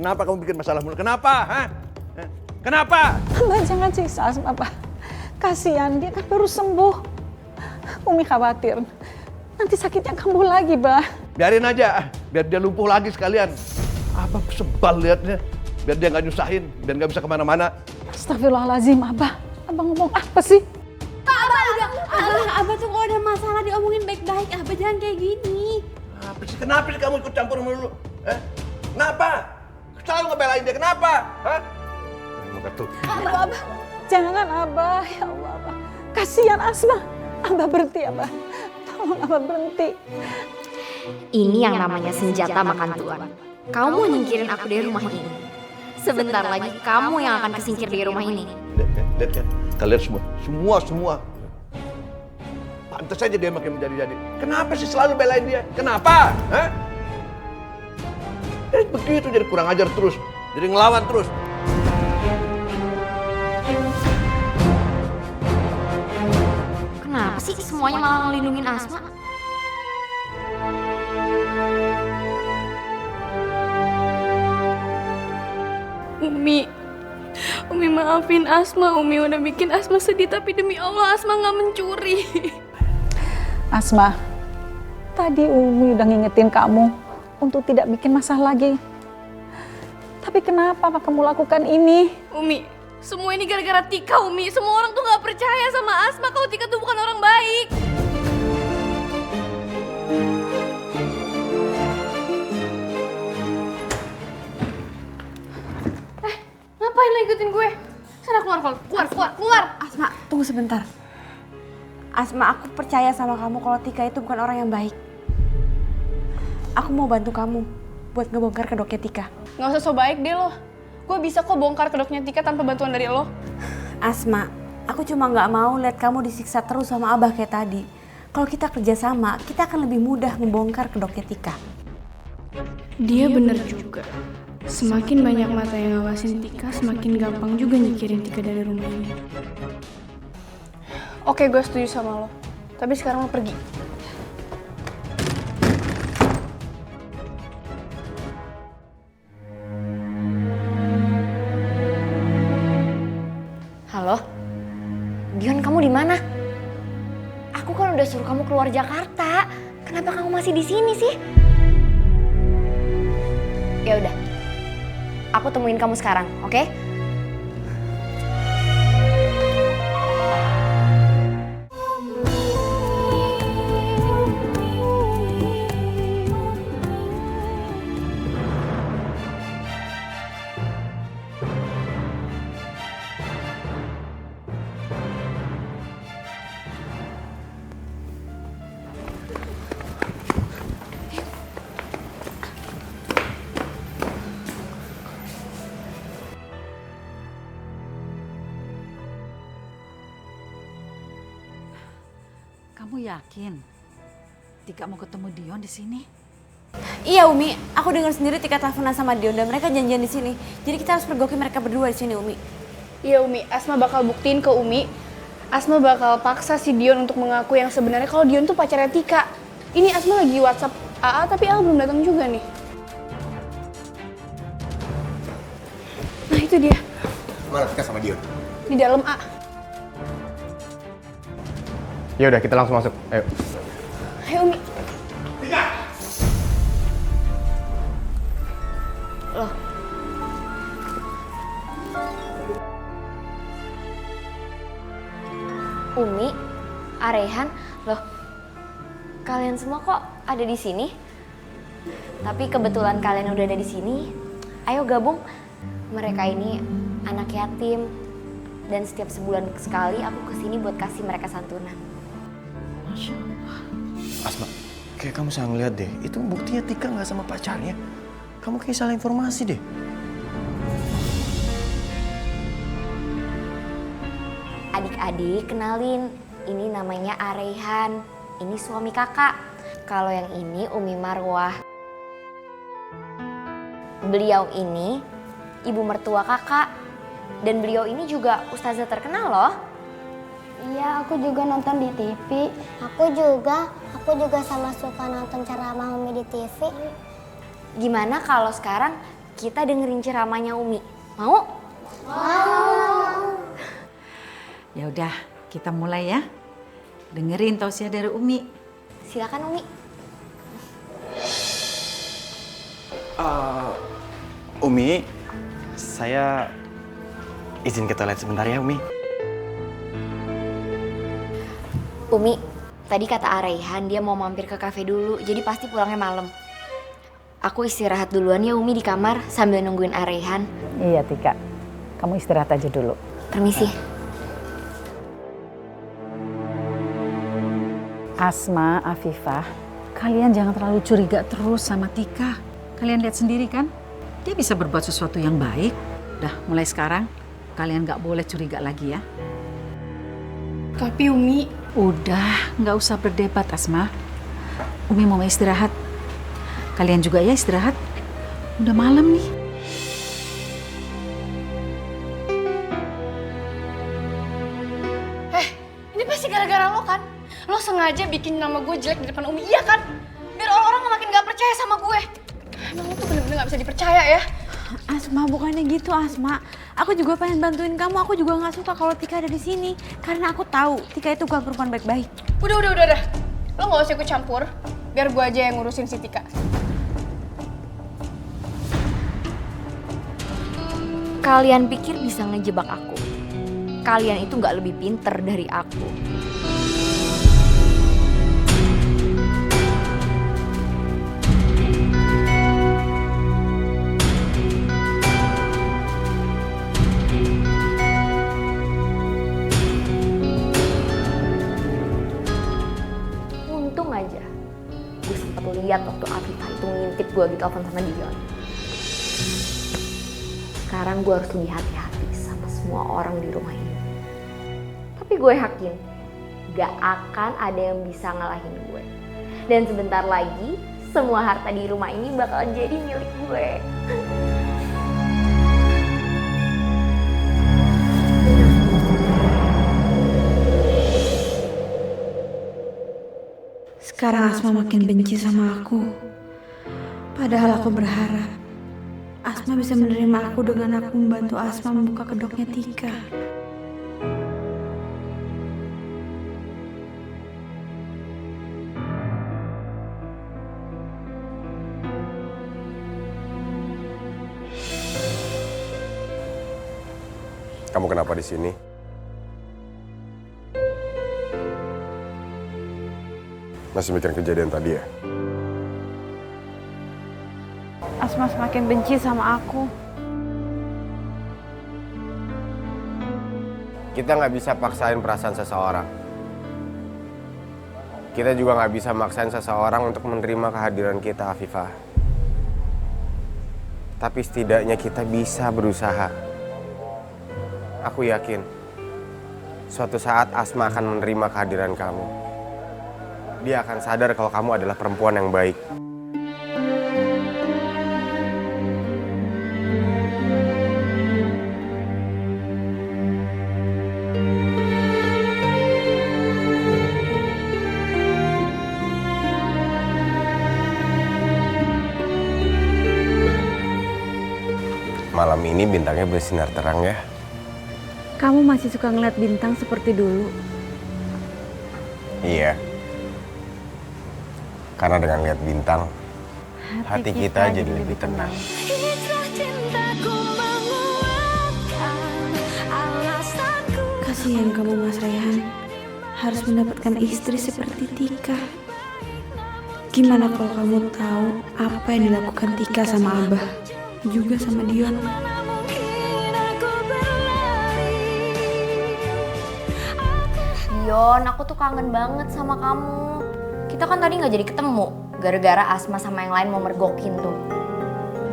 Kenapa kamu bikin masalah mulu? Kenapa? Hah? Kenapa? Abah jangan siksa Asma, Abah. Kasihan, dia kan baru sembuh. Umi khawatir. Nanti sakitnya kambuh lagi, Bah. Biarin aja, biar dia lumpuh lagi sekalian. Abah sebal liatnya. Biar dia nggak nyusahin, biar nggak bisa kemana-mana. Astagfirullahaladzim, Abah. Abah ngomong apa sih? Abah tuh kalau ada masalah diomongin baik-baik. Abah jangan kayak gini. Kenapa sih kamu ikut campur mulu? Kenapa? Selalu ngebelain dia, kenapa? Hah? Tuh. Abah, jangan Abah. Ya Allah, Abah. Kasihan Asma. Abah berhenti, Abah. Tolong Abah berhenti. Ini yang namanya senjata makan tuan. Kamu mau nyingkirin aku dari rumah ini. Sebentar lagi kamu yang akan kesingkir dari rumah ini. Lihat kan, kalian semua. Pantas saja dia makin menjadi-jadi. Kenapa sih selalu belain dia? Kenapa? Hah? Begitu jadi kurang ajar terus, jadi ngelawan terus. Kenapa sih semuanya malah ngelindungin Asma? Umi maafin Asma. Umi udah bikin Asma sedih, tapi demi Allah Asma gak mencuri. Asma, tadi Umi udah ngingetin kamu untuk tidak bikin masalah lagi. Tapi kenapa kamu lakukan ini? Umi, semua ini gara-gara Tika, Umi. Semua orang tuh gak percaya sama Asma kalau Tika tuh bukan orang baik. Ngapain lo ikutin gue? Sana keluar. Asma, tunggu sebentar. Asma, aku percaya sama kamu kalau Tika itu bukan orang yang baik. Aku mau bantu kamu buat ngebongkar kedoknya Tika. Gak usah so baik deh lo. Gue bisa kok bongkar kedoknya Tika tanpa bantuan dari lo. Asma, aku cuma gak mau lihat kamu disiksa terus sama Abah kayak tadi. Kalau kita kerjasama, kita akan lebih mudah membongkar kedoknya Tika. Dia bener juga. Semakin banyak mata yang ngawasin Tika, semakin gampang juga nyikirin Tika dari rumah ini. Oke, gue setuju sama lo. Tapi sekarang lo pergi. Halo? Dion, kamu di mana? Aku kan udah suruh kamu keluar Jakarta. Kenapa kamu masih di sini sih? Ya udah. Aku temuin kamu sekarang, oke? Kamu yakin Tika mau ketemu Dion di sini? Iya Umi, aku dengar sendiri Tika teleponan sama Dion dan mereka janjian di sini. Jadi kita harus pergoki mereka berdua di sini, Umi. Iya Umi, Asma bakal buktiin ke Umi. Asma bakal paksa si Dion untuk mengaku yang sebenarnya kalau Dion tuh pacarnya Tika. Ini Asma lagi WhatsApp AA tapi AA belum datang juga nih. Nah itu dia, Mana Tika sama Dion? di dalam A. Ya udah, kita langsung masuk. Ayo. Ayo Umi. Loh. Umi, Arehan, loh. Kalian semua kok ada di sini? Tapi kebetulan kalian udah ada di sini. Ayo gabung. Mereka ini anak yatim dan setiap sebulan sekali aku kesini buat kasih mereka santunan. Masya Allah. Asma, kayak kamu salah ngeliat deh. Itu buktinya Tika nggak sama pacarnya. Kamu kayak salah informasi deh. Adik-adik, kenalin. Ini namanya Arehan. Ini suami kakak. Kalau yang ini Umi Marwah. Beliau ini ibu mertua kakak. Dan beliau ini juga ustazah terkenal loh. Iya, aku juga nonton di TV. Aku juga sama suka nonton ceramah Umi di TV. Gimana kalau sekarang kita dengerin ceramahnya Umi. Mau? Ya udah, kita mulai ya. Dengerin tausiah dari Umi. Silakan Umi. Umi, saya izin ke toilet sebentar ya, Umi. Umi, tadi kata Araihan dia mau mampir ke kafe dulu, jadi pasti pulangnya malam. Aku istirahat duluan ya Umi di kamar sambil nungguin Araihan. Iya Tika, kamu istirahat aja dulu. Permisi. Asma, Afifah, kalian jangan terlalu curiga terus sama Tika. Kalian lihat sendiri kan, dia bisa berbuat sesuatu yang baik. Dah, mulai sekarang kalian gak boleh curiga lagi ya. Tapi Umi, Udah, gak usah berdebat Asma. Umi mau istirahat. Kalian juga ya istirahat. Udah malam nih. ini pasti gara-gara lo kan? Lo sengaja bikin nama gue jelek di depan Umi, iya kan? Biar orang-orang makin gak percaya sama gue. Emang lo tuh bener-bener gak bisa dipercaya ya? Asma, bukannya gitu Asma. Aku juga pengen bantuin kamu. Aku juga nggak suka kalau Tika ada di sini. Karena aku tahu Tika itu bukan perempuan baik-baik. Udah. Lo gak usah ikut campur. Biar gue aja yang ngurusin si Tika. Kalian pikir bisa ngejebak aku? Kalian itu nggak lebih pinter dari aku. Untung aja gue sempet lihat waktu Afifah itu ngintip gue di telepon sama Dion. Sekarang gue harus lebih hati-hati sama semua orang di rumah ini. Tapi gue yakin gak akan ada yang bisa ngalahin gue. Dan sebentar lagi semua harta di rumah ini bakal jadi milik gue. Sekarang Asma makin benci sama aku. Padahal aku berharap Asma bisa menerima aku dengan aku membantu Asma membuka kedoknya Tika. Kamu kenapa di sini? Masih mikirin kejadian tadi ya? Asma semakin benci sama aku. Kita nggak bisa paksain perasaan seseorang. Kita juga nggak bisa maksain seseorang untuk menerima kehadiran kita, Afifah. Tapi setidaknya kita bisa berusaha. Aku yakin, suatu saat Asma akan menerima kehadiran kamu. Dia akan sadar kalau kamu adalah perempuan yang baik. Malam ini bintangnya bersinar terang ya. Kamu masih suka ngeliat bintang seperti dulu? Iya. Karena dengan lihat bintang, hati kita jadi lebih tenang. Kasihan kamu Mas Raihan, harus mendapatkan istri seperti Tika. Gimana kalau kamu tahu apa yang dilakukan Tika sama Abah, juga sama Dion? Dion, aku tuh kangen banget sama kamu. Kita kan tadi nggak jadi ketemu, gara-gara Asma sama yang lain mau mergokin tuh.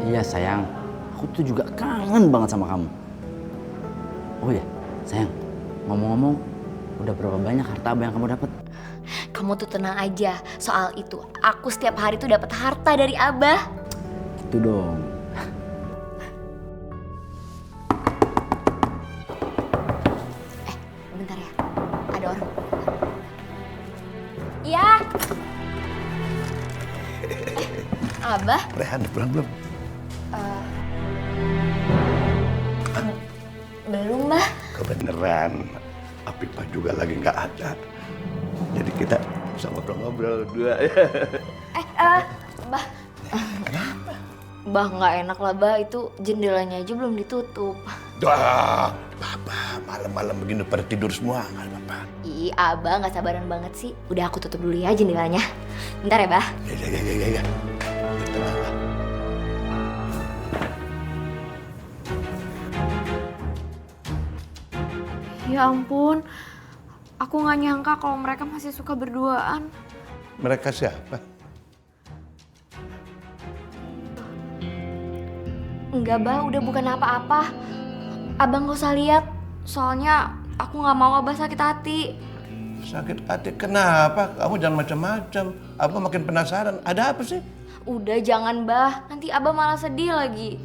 Iya sayang, aku tuh juga kangen banget sama kamu. Oh ya, sayang, ngomong-ngomong, udah berapa banyak harta Abah yang kamu dapat? Kamu tuh tenang aja, soal itu aku setiap hari tuh dapat harta dari Abah. Gitu dong. Bentar ya, ada orang. Iya. Abah? Rehan, pulang belum? Belum, Mbah. Kebeneran, Afifah juga lagi nggak ada. Jadi kita bisa ngobrol-ngobrol berdua ya. Mbah. Kenapa? Mbah, nggak enak lah, Mbah. Itu jendelanya aja belum ditutup. Dah, Papa, malam-malam begini pada tidur semua, nggak apa-apa. Ih, Abah nggak sabaran banget sih. Udah aku tutup dulu ya jendelanya. Bentar ya, Mbah. Ya. Tenanglah. Ya ampun, aku nggak nyangka kalau mereka masih suka berduaan. Mereka siapa? Enggak, Bah, udah bukan apa-apa. Abang gak usah lihat. Soalnya aku gak mau Abah sakit hati. Sakit hati? Kenapa? Kamu jangan macam-macam. Abah makin penasaran. Ada apa sih? Udah, jangan, Bah. Nanti Abah malah sedih lagi.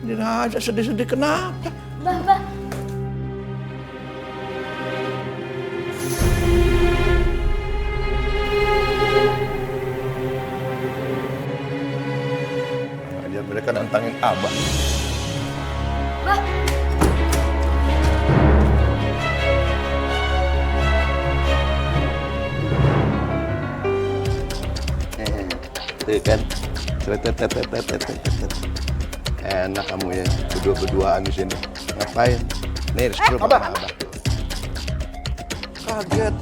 Dia aja sedih-sedih. Kenapa? Bah. Aja mereka nantangin Abah. Bah. Tuh kan. Enak kamu ya, berdua-berduaan di sini. Ngapain? Nih, disuruh sama Abah. Kaget.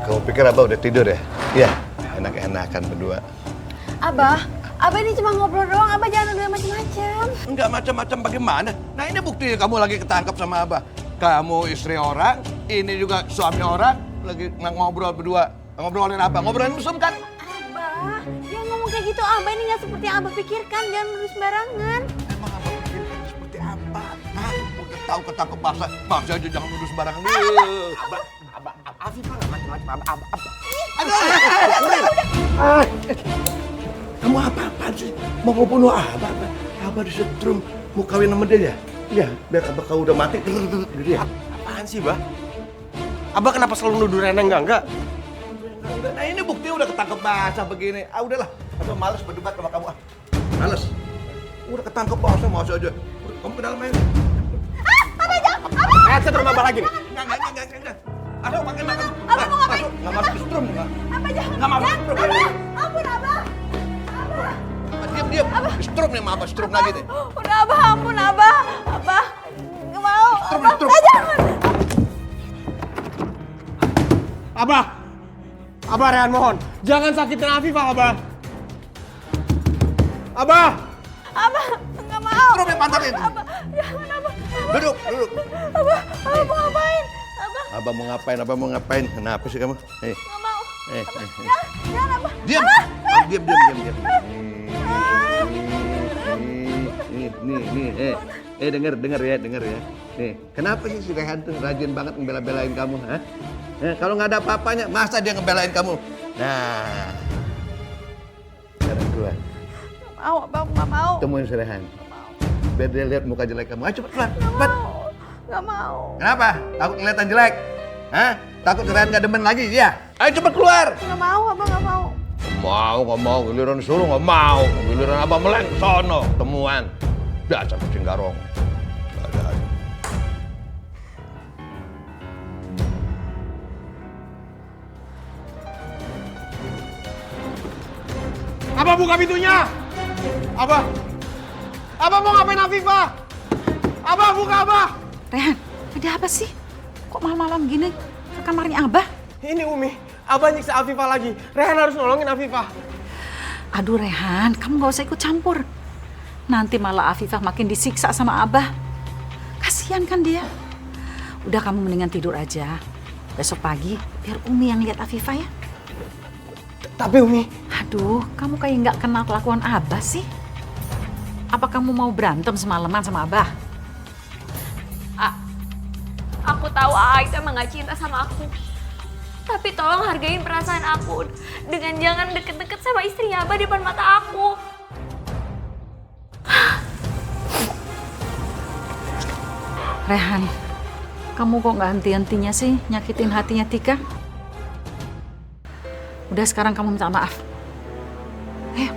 Kamu pikir Abah udah tidur ya? Iya, enak-enakan berdua. Abah ini cuma ngobrol doang, Abah jangan udah macam-macam. Enggak macam-macam bagaimana? Nah ini buktinya kamu lagi ketangkap sama Abah. Kamu istri orang, ini juga suami orang, lagi ngobrol berdua. Ngobrolin apa? Ngobrolin mesum kan? Abah, jangan ngomong kayak gitu. Abah ini nggak seperti yang Abah pikirkan. Jangan nulis sembarangan. Emang Abah pikirkan seperti apa? Hah? Udah tahu ketangkep bahasa aja jangan nuduh sembarangan. Abah, Afifah nggak macam-macam. Abah. Kamu apa-apaan sih? Mau ngebunuh Abah? Abah disetrum, mau kawin sama dia ya? Iya, biar Abah kau udah mati. Gitu ya. Apaan sih, Bah? Abah kenapa selalu nuduh Rena enggak? Nah ini buktinya udah ketangkep bahasa begini. Ah udahlah, Abah males berdebat sama kamu. Males. Udah ketangkep bahasa aja. Kamu ke dalam aja. Abah jangan! Abah! Setrum Abah lagi nih. Enggak. Aduh, makan. Abah mau ngapain? Nggak masuk ke strum, nggak? Abah jangan. Nggak masuk ke strum. Abah, ampun Abah. Diam. Strum nih, Abah strum lagi nih. Udah Abah, ampun Abah. Abah, nggak mau. Strum. Jangan. Abah Rehan mohon, jangan sakitin Afifah, Abah. Abah, Nggak mau. Strum yang pantarin. Abah, jangan Abah. Duduk. Abah mau ngapain? Abah mau ngapain? Kenapa sih kamu? Nggak mau. Jangan Abah. Diam. Nih. Dengar ya. Nih, kenapa sih si Rehan tuh rajin banget ngebela-belain kamu, ha? Kalau nggak ada apa-apanya, masa dia ngebelain kamu? Nah, sekarang keluar. Nggak mau. Temuin si Rehan. Biar dia lihat muka jelek kamu. Ayo cepet keluar. Nggak mau. Kenapa? Takut ngeliatan jelek? Hah? Takut si Rehan nggak demen lagi? Iya. Ayo cepet keluar. Nggak mau, Abah nggak mau. Nggak mau. Giliran suruh nggak mau. Giliran Abah meleng, sono. Temuan. Dasar kucing garong. Ada aja. Abah buka pintunya. Abah mau ngapain Afifah? Abah buka, Abah. Rehan, ada apa sih? Kok malam-malam gini ke kamarnya Abah? Ini Umi, Abah nyiksa Afifah lagi. Rehan harus nolongin Afifah. Aduh Rehan, kamu gak usah ikut campur. Nanti malah Afifah makin disiksa sama Abah. Kasihan kan dia. Udah kamu mendingan tidur aja. Besok pagi biar Umi yang lihat Afifah ya. Tapi Umi... Aduh, kamu kayak nggak kenal kelakuan Abah sih. Apa kamu mau berantem semalaman sama Abah? Aku tahu itu emang gak cinta sama aku. Tapi tolong hargain perasaan aku dengan jangan deket-deket sama istrinya Abah di depan mata aku. Rehan, kamu kok nggak henti-hentinya sih nyakitin hatinya Tika? Udah sekarang kamu minta maaf. Ayo.